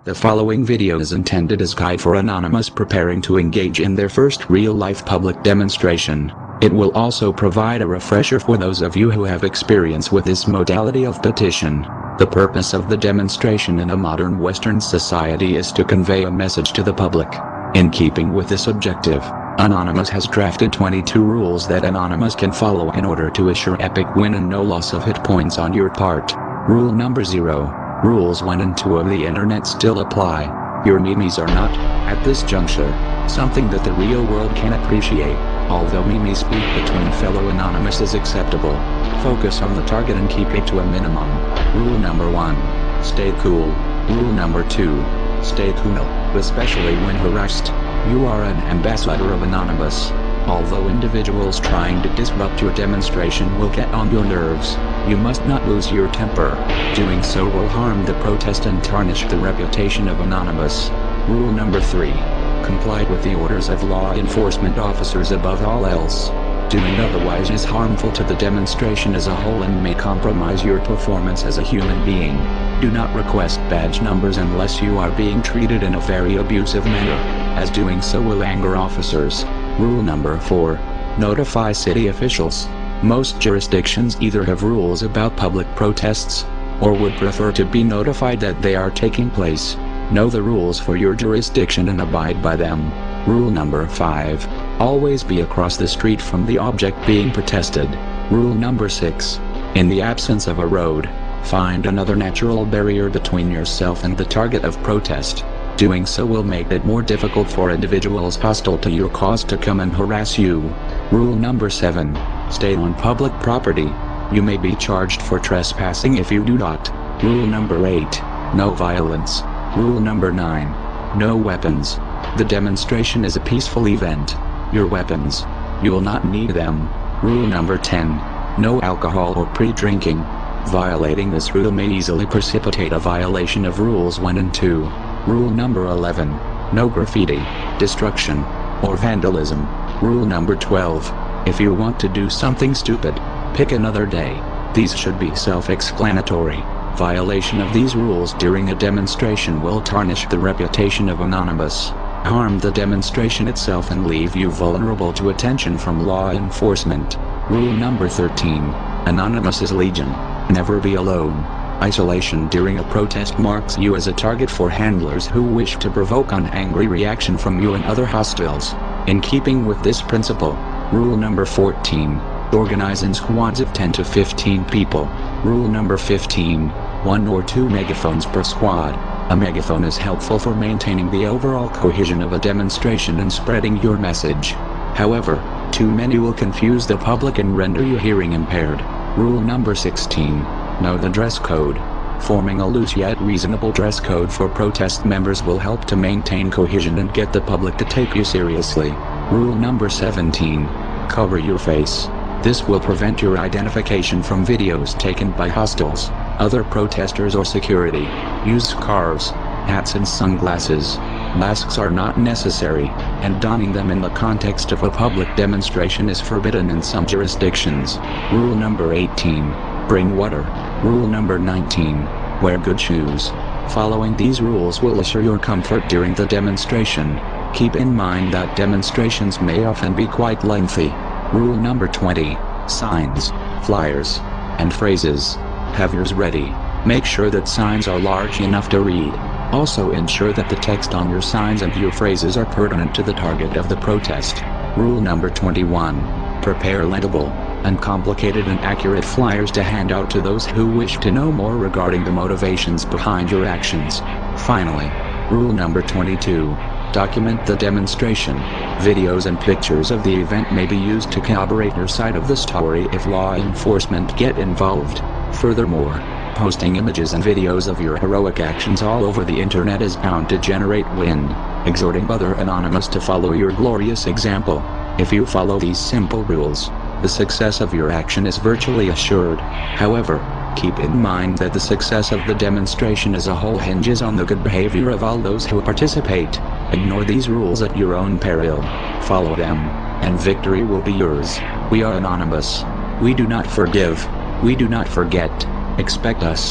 The following video is intended as guide for anonymous preparing to engage in their first real-life public demonstration. It will also provide a refresher for those of you who have experience with this modality of petition. The purpose of the demonstration in a modern Western society is to convey a message to the public. In keeping with this objective, Anonymous has drafted 22 rules that Anonymous can follow in order to assure epic win and no loss of hit points on your part. Rule number 0. Rules 1 and 2 of the internet still apply. Your memes are not, at this juncture, something that the real world can appreciate. Although memes speak between fellow Anonymous is acceptable, focus on the target and keep it to a minimum. Rule number 1. Stay cool. Rule number 2. Stay cool, especially when harassed. You are an ambassador of Anonymous. Although individuals trying to disrupt your demonstration will get on your nerves, you must not lose your temper. Doing so will harm the protest and tarnish the reputation of Anonymous. Rule number 3. Comply with the orders of law enforcement officers above all else. Doing otherwise is harmful to the demonstration as a whole and may compromise your performance as a human being. Do not request badge numbers unless you are being treated in a very abusive manner, as doing so will anger officers. Rule number 4. Notify city officials. Most jurisdictions either have rules about public protests, or would prefer to be notified that they are taking place. Know the rules for your jurisdiction and abide by them. Rule number 5. Always be across the street from the object being protested. Rule number 6. In the absence of a road, find another natural barrier between yourself and the target of protest. Doing so will make it more difficult for individuals hostile to your cause to come and harass you. Rule number 7. Stay on public property. You may be charged for trespassing if you do not. Rule number 8. No violence. Rule number 9. No weapons. The demonstration is a peaceful event. Your weapons. You will not need them. Rule number 10. No alcohol or pre-drinking. Violating this rule may easily precipitate a violation of rules 1 and 2. Rule number 11. No graffiti, destruction, or vandalism. Rule number 12. If you want to do something stupid, pick another day. These should be self-explanatory. Violation of these rules during a demonstration will tarnish the reputation of Anonymous, harm the demonstration itself and leave you vulnerable to attention from law enforcement. Rule number 13. Anonymous is legion. Never be alone. Isolation during a protest marks you as a target for handlers who wish to provoke an angry reaction from you and other hostiles. In keeping with this principle, rule number 14. Organize in squads of 10 to 15 people. Rule number 15. 1 or 2 megaphones per squad. A megaphone is helpful for maintaining the overall cohesion of a demonstration and spreading your message. However, too many will confuse the public and render you hearing impaired. Rule number 16. Know the dress code. Forming a loose yet reasonable dress code for protest members will help to maintain cohesion and get the public to take you seriously. Rule number 17. Cover your face. This will prevent your identification from videos taken by hostiles, other protesters or security. Use scarves, hats and sunglasses. Masks are not necessary, and donning them in the context of a public demonstration is forbidden in some jurisdictions. Rule number 18. Bring water. Rule number 19. Wear good shoes. Following these rules will assure your comfort during the demonstration. Keep in mind that demonstrations may often be quite lengthy. Rule number 20. Signs, flyers, and phrases. Have yours ready. Make sure that signs are large enough to read. Also ensure that the text on your signs and your phrases are pertinent to the target of the protest. Rule number 21. Prepare legible, uncomplicated and accurate flyers to hand out to those who wish to know more regarding the motivations behind your actions. Finally, rule number 22. Document the demonstration. Videos and pictures of the event may be used to corroborate your side of the story if law enforcement get involved. Furthermore, posting images and videos of your heroic actions all over the internet is bound to generate wind, exhorting other Anonymous to follow your glorious example. If you follow these simple rules, the success of your action is virtually assured. However, keep in mind that the success of the demonstration as a whole hinges on the good behavior of all those who participate. Ignore these rules at your own peril. Follow them, and victory will be yours. We are Anonymous. We do not forgive. We do not forget. Expect us.